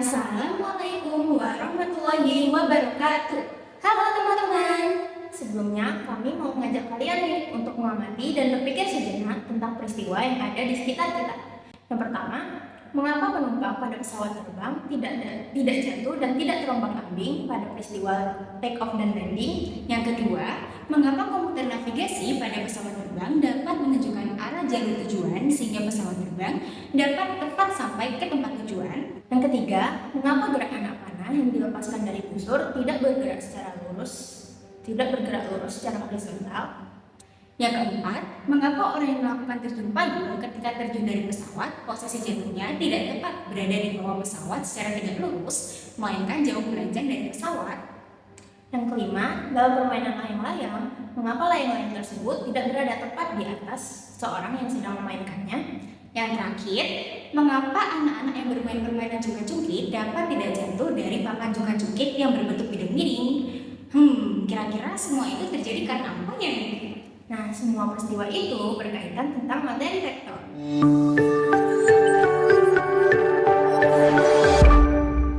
Assalamualaikum warahmatullahi wabarakatuh. Halo teman-teman. Sebelumnya kami mau mengajak kalian nih untuk mengamati dan berpikir sejenak tentang peristiwa yang ada di sekitar kita. Yang pertama, mengapa penumpang pada pesawat terbang tidak jatuh dan tidak terombang-ambing pada peristiwa take off dan landing? Yang kedua, mengapa komputer navigasi pada pesawat terbang dapat menunjukkan arah jalur tujuan sehingga pesawat terbang dapat tepat sampai ke tempat tujuan? Yang ketiga, mengapa gerak anak panah yang dilepaskan dari busur tidak bergerak lurus secara horizontal? Yang keempat, mengapa orang yang melakukan terjun payung ketika terjun dari pesawat, posisi jatuhnya tidak tepat berada di bawah pesawat secara tidak lurus, melainkan jauh beranjak dari pesawat? Yang kelima, dalam permainan layang-layang, mengapa layang-layang tersebut tidak berada tepat di atas seorang yang sedang memainkannya? Yang terakhir, mengapa anak-anak yang bermain permainan jungkit-jungkit dapat tidak jatuh dari papan jungkit-jungkit yang berbentuk bidang miring? Kira-kira semua itu terjadi karena apa ya? Nah, semua peristiwa itu berkaitan tentang materi vektor.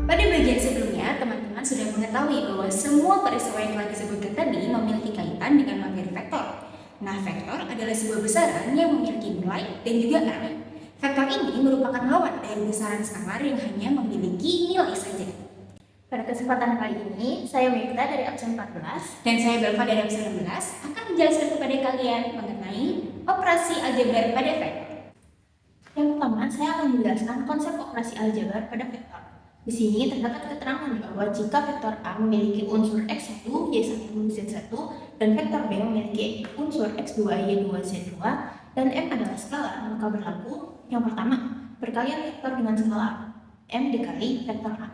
Pada bagian sebelumnya, teman-teman sudah mengetahui bahwa semua peristiwa yang telah disebutkan tadi memiliki kaitan dengan materi vektor. Nah, vektor adalah sebuah besaran yang memiliki nilai dan juga arah. Vektor ini merupakan lawan dari besaran skalar yang hanya memiliki nilai saja. Pada kesempatan kali ini, saya Mekta dari absen 14 dan saya Belva dari absen 16 akan menjelaskan kepada kalian mengenai operasi aljabar pada vektor. Yang pertama, saya akan menjelaskan konsep operasi aljabar pada vektor. Di sini terdapat keterangan bahwa jika vektor A memiliki unsur x1, y1, z1, dan vektor B memiliki unsur x2, y2, z2, dan M adalah skalar, maka berlaku yang pertama, perkalian vektor dengan skalar, M dikali vektor A.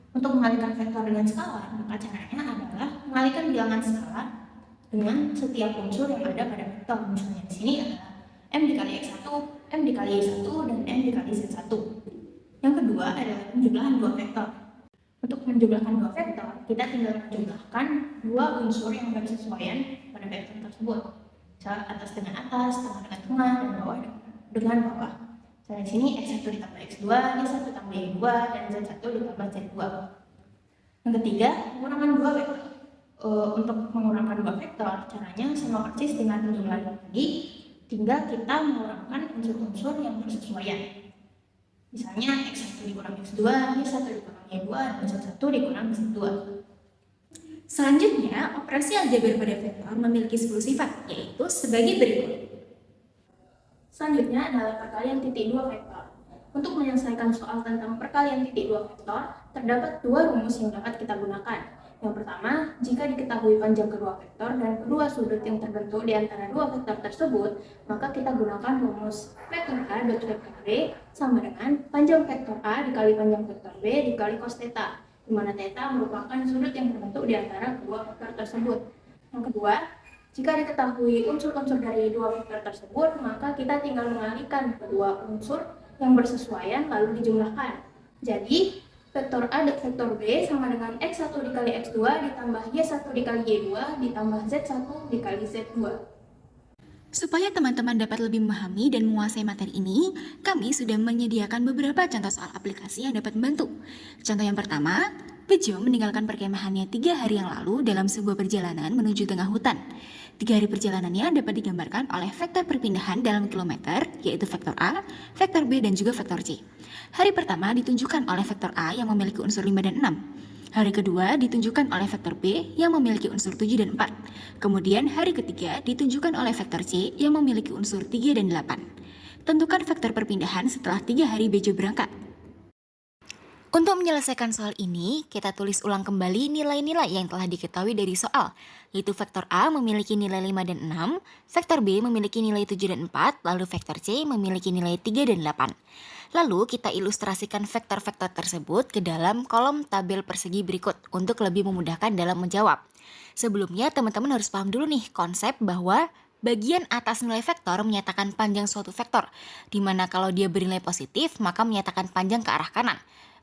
Untuk mengalihkan vektor dengan skalar, maka caranya adalah mengalihkan bilangan skalar dengan setiap unsur yang ada pada vektor. Misalnya di sini adalah M dikali x1, M dikali y1, dan M dikali z1. Yang kedua adalah penjumlahan dua vektor. Untuk menjumlahkan dua vektor, kita tinggal menjumlahkan dua unsur yang bersesuaian pada vektor tersebut. Misalnya atas dengan atas, tengah dengan tengah, dan bawah dengan bawah. Misalnya di sini x1 ditambah x2, y1 tambah y2, dan z1 ditambah z2. Yang ketiga, pengurangan dua vektor. Untuk mengurangkan dua vektor, caranya sama persis dengan penjumlahan tadi, tinggal kita mengurangkan unsur-unsur yang bersesuaian. Misalnya x1 dikurang x2, y1 dikurang y2, dan z1 dikurang z2. Selanjutnya, operasi aljabar pada vektor memiliki 10 sifat, yaitu sebagai berikut. Selanjutnya adalah perkalian titik dua vektor. Untuk menyelesaikan soal tentang perkalian titik dua vektor, terdapat dua rumus yang dapat kita gunakan. Yang pertama, jika diketahui panjang kedua vektor dan kedua sudut yang terbentuk di antara dua vektor tersebut, maka kita gunakan rumus vektor A dot vektor B sama dengan panjang vektor A dikali panjang vektor B dikali cos theta, di mana theta merupakan sudut yang terbentuk di antara kedua vektor tersebut. Yang kedua, jika diketahui unsur-unsur dari dua vektor tersebut, maka kita tinggal mengalihkan kedua unsur yang bersesuaian lalu dijumlahkan. Jadi, vektor A dan vektor B sama dengan x1 dikali x2 ditambah y1 dikali y2 ditambah z1 dikali z2. Supaya teman-teman dapat lebih memahami dan menguasai materi ini, kami sudah menyediakan beberapa contoh soal aplikasi yang dapat membantu. Contoh yang pertama, Bejo meninggalkan perkemahannya 3 hari yang lalu dalam sebuah perjalanan menuju tengah hutan. 3 hari perjalanannya dapat digambarkan oleh vektor perpindahan dalam kilometer, yaitu vektor A, vektor B, dan juga vektor C. Hari pertama ditunjukkan oleh vektor A yang memiliki unsur 5 dan 6. Hari kedua ditunjukkan oleh vektor B yang memiliki unsur 7 dan 4. Kemudian hari ketiga ditunjukkan oleh vektor C yang memiliki unsur 3 dan 8. Tentukan vektor perpindahan setelah 3 hari Bejo berangkat. Untuk menyelesaikan soal ini, kita tulis ulang kembali nilai-nilai yang telah diketahui dari soal, yaitu vektor A memiliki nilai 5 dan 6, vektor B memiliki nilai 7 dan 4, lalu vektor C memiliki nilai 3 dan 8. Lalu kita ilustrasikan vektor-vektor tersebut ke dalam kolom tabel persegi berikut untuk lebih memudahkan dalam menjawab. Sebelumnya teman-teman harus paham dulu nih konsep bahwa bagian atas nilai vektor menyatakan panjang suatu vektor, di mana kalau dia bernilai positif maka menyatakan panjang ke arah kanan.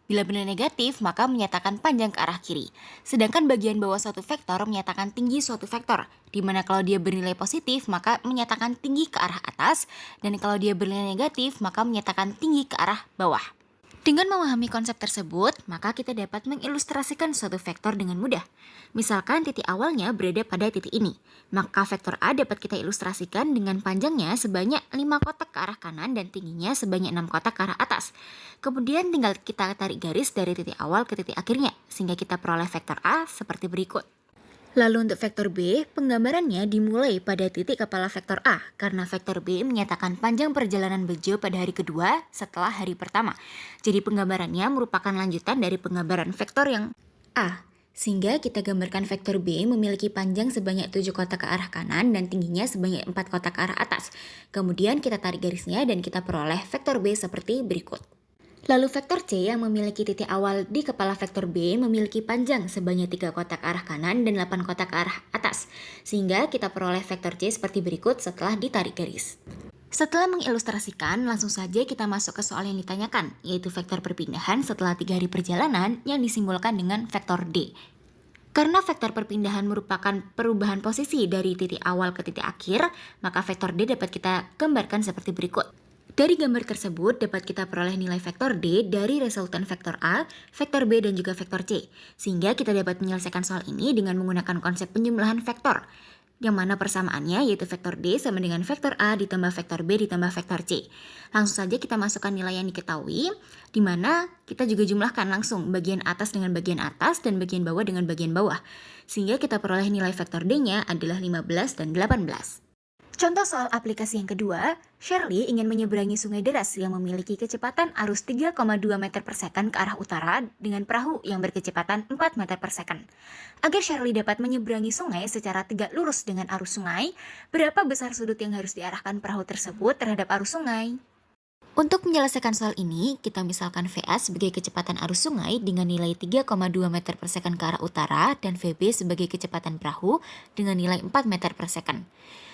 Bila bernilai negatif, maka menyatakan panjang ke arah kiri. Sedangkan bagian bawah suatu vektor menyatakan tinggi suatu vektor, di mana kalau dia bernilai positif, maka menyatakan tinggi ke arah atas, dan kalau dia bernilai negatif, maka menyatakan tinggi ke arah bawah. Dengan memahami konsep tersebut, maka kita dapat mengilustrasikan suatu vektor dengan mudah. Misalkan titik awalnya berada pada titik ini, maka vektor A dapat kita ilustrasikan dengan panjangnya sebanyak 5 kotak ke arah kanan dan tingginya sebanyak 6 kotak ke arah atas. Kemudian tinggal kita tarik garis dari titik awal ke titik akhirnya, sehingga kita peroleh vektor A seperti berikut. Lalu untuk vektor B, penggambarannya dimulai pada titik kepala vektor A, karena vektor B menyatakan panjang perjalanan Bejo pada hari kedua setelah hari pertama. Jadi penggambarannya merupakan lanjutan dari penggambaran vektor yang A. Sehingga kita gambarkan vektor B memiliki panjang sebanyak 7 kotak ke arah kanan dan tingginya sebanyak 4 kotak ke arah atas. Kemudian kita tarik garisnya dan kita peroleh vektor B seperti berikut. Lalu vektor C yang memiliki titik awal di kepala vektor B memiliki panjang sebanyak 3 kotak ke arah kanan dan 8 kotak ke arah atas. Sehingga kita peroleh vektor C seperti berikut setelah ditarik garis. Setelah mengilustrasikan, langsung saja kita masuk ke soal yang ditanyakan, yaitu vektor perpindahan setelah 3 hari perjalanan yang disimbolkan dengan vektor D. Karena vektor perpindahan merupakan perubahan posisi dari titik awal ke titik akhir, maka vektor D dapat kita gambarkan seperti berikut. Dari gambar tersebut dapat kita peroleh nilai vektor D dari resultan vektor A, vektor B, dan juga vektor C. Sehingga kita dapat menyelesaikan soal ini dengan menggunakan konsep penjumlahan vektor, yang mana persamaannya yaitu vektor D sama dengan vektor A ditambah vektor B ditambah vektor C. Langsung saja kita masukkan nilai yang diketahui, di mana kita juga jumlahkan langsung bagian atas dengan bagian atas dan bagian bawah dengan bagian bawah. Sehingga kita peroleh nilai vektor D-nya adalah 15 dan 18. Contoh soal aplikasi yang kedua, Shirley ingin menyeberangi sungai deras yang memiliki kecepatan arus 3,2 meter per second ke arah utara dengan perahu yang berkecepatan 4 meter per second. Agar Shirley dapat menyeberangi sungai secara tegak lurus dengan arus sungai, berapa besar sudut yang harus diarahkan perahu tersebut terhadap arus sungai? Untuk menyelesaikan soal ini, kita misalkan VA sebagai kecepatan arus sungai dengan nilai 3,2 meter per second ke arah utara dan VB sebagai kecepatan perahu dengan nilai 4 meter per second.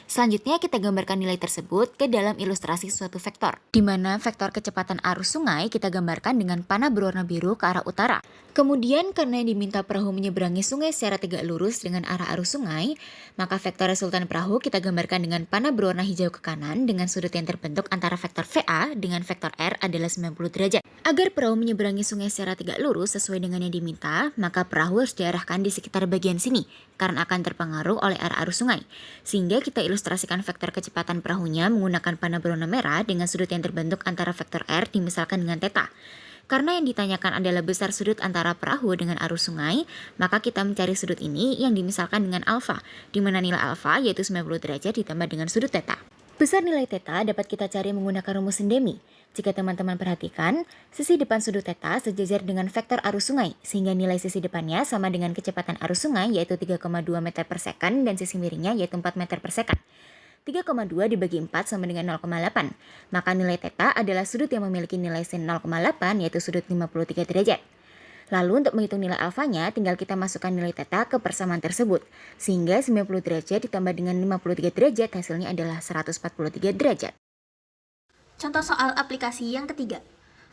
Selanjutnya kita gambarkan nilai tersebut ke dalam ilustrasi suatu vektor, di mana vektor kecepatan arus sungai kita gambarkan dengan panah berwarna biru ke arah utara. Kemudian karena diminta perahu menyeberangi sungai secara tegak lurus dengan arah arus sungai, maka vektor resultan perahu kita gambarkan dengan panah berwarna hijau ke kanan dengan sudut yang terbentuk antara vektor VA dengan vektor R adalah 90 derajat. Agar perahu menyeberangi sungai secara tegak lurus sesuai dengan yang diminta, maka perahu harus diarahkan di sekitar bagian sini, karena akan terpengaruh oleh arah arus sungai. Sehingga kita ilustrasikan vektor kecepatan perahunya menggunakan panah berwarna merah dengan sudut yang terbentuk antara vektor R dimisalkan dengan theta. Karena yang ditanyakan adalah besar sudut antara perahu dengan arus sungai, maka kita mencari sudut ini yang dimisalkan dengan alfa, di mana nilai alfa yaitu 90 derajat ditambah dengan sudut theta. Besar nilai theta dapat kita cari menggunakan rumus Sendemi. Jika teman-teman perhatikan, sisi depan sudut theta sejajar dengan vektor arus sungai, sehingga nilai sisi depannya sama dengan kecepatan arus sungai yaitu 3,2 meter per second dan sisi miringnya yaitu 4 meter per second. 3,2 dibagi 4 sama dengan 0,8. Maka nilai theta adalah sudut yang memiliki nilai sin 0,8 yaitu sudut 53 derajat. Lalu untuk menghitung nilai alfanya, tinggal kita masukkan nilai theta ke persamaan tersebut. Sehingga 90 derajat ditambah dengan 53 derajat hasilnya adalah 143 derajat. Contoh soal aplikasi yang ketiga.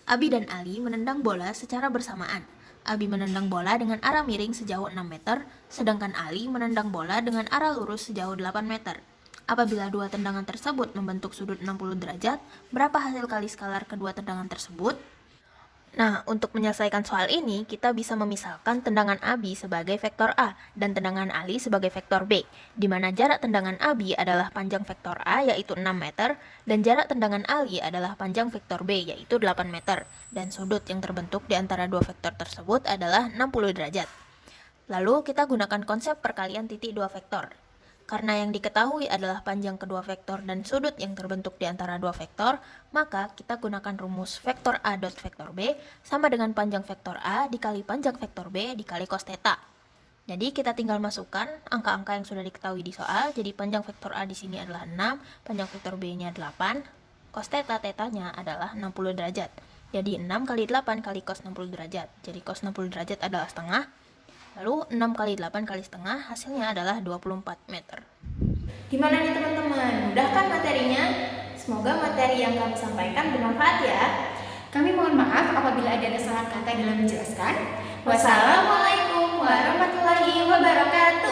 Abi dan Ali menendang bola secara bersamaan. Abi menendang bola dengan arah miring sejauh 6 meter, sedangkan Ali menendang bola dengan arah lurus sejauh 8 meter. Apabila dua tendangan tersebut membentuk sudut 60 derajat, berapa hasil kali skalar kedua tendangan tersebut? Nah, untuk menyelesaikan soal ini, kita bisa memisahkan tendangan Abi sebagai vektor A dan tendangan Ali sebagai vektor B, di mana jarak tendangan Abi adalah panjang vektor A yaitu 6 meter, dan jarak tendangan Ali adalah panjang vektor B yaitu 8 meter, dan sudut yang terbentuk di antara dua vektor tersebut adalah 60 derajat. Lalu kita gunakan konsep perkalian titik dua vektor. Karena yang diketahui adalah panjang kedua vektor dan sudut yang terbentuk di antara dua vektor, maka kita gunakan rumus vektor A dot vektor B sama dengan panjang vektor A dikali panjang vektor B dikali cos theta. Jadi kita tinggal masukkan angka-angka yang sudah diketahui di soal. Jadi panjang vektor A di sini adalah 6, panjang vektor B-nya 8, cos theta-tetanya adalah 60 derajat. Jadi 6 kali 8 kali cos 60 derajat. Jadi cos 60 derajat adalah setengah. Lalu 6 kali 8 kali setengah hasilnya adalah 24 meter. Gimana nih teman-teman? Mudah kan materinya? Semoga materi yang kami sampaikan bermanfaat ya. Kami mohon maaf apabila ada kesalahan kata dalam menjelaskan. Wassalamualaikum warahmatullahi wabarakatuh.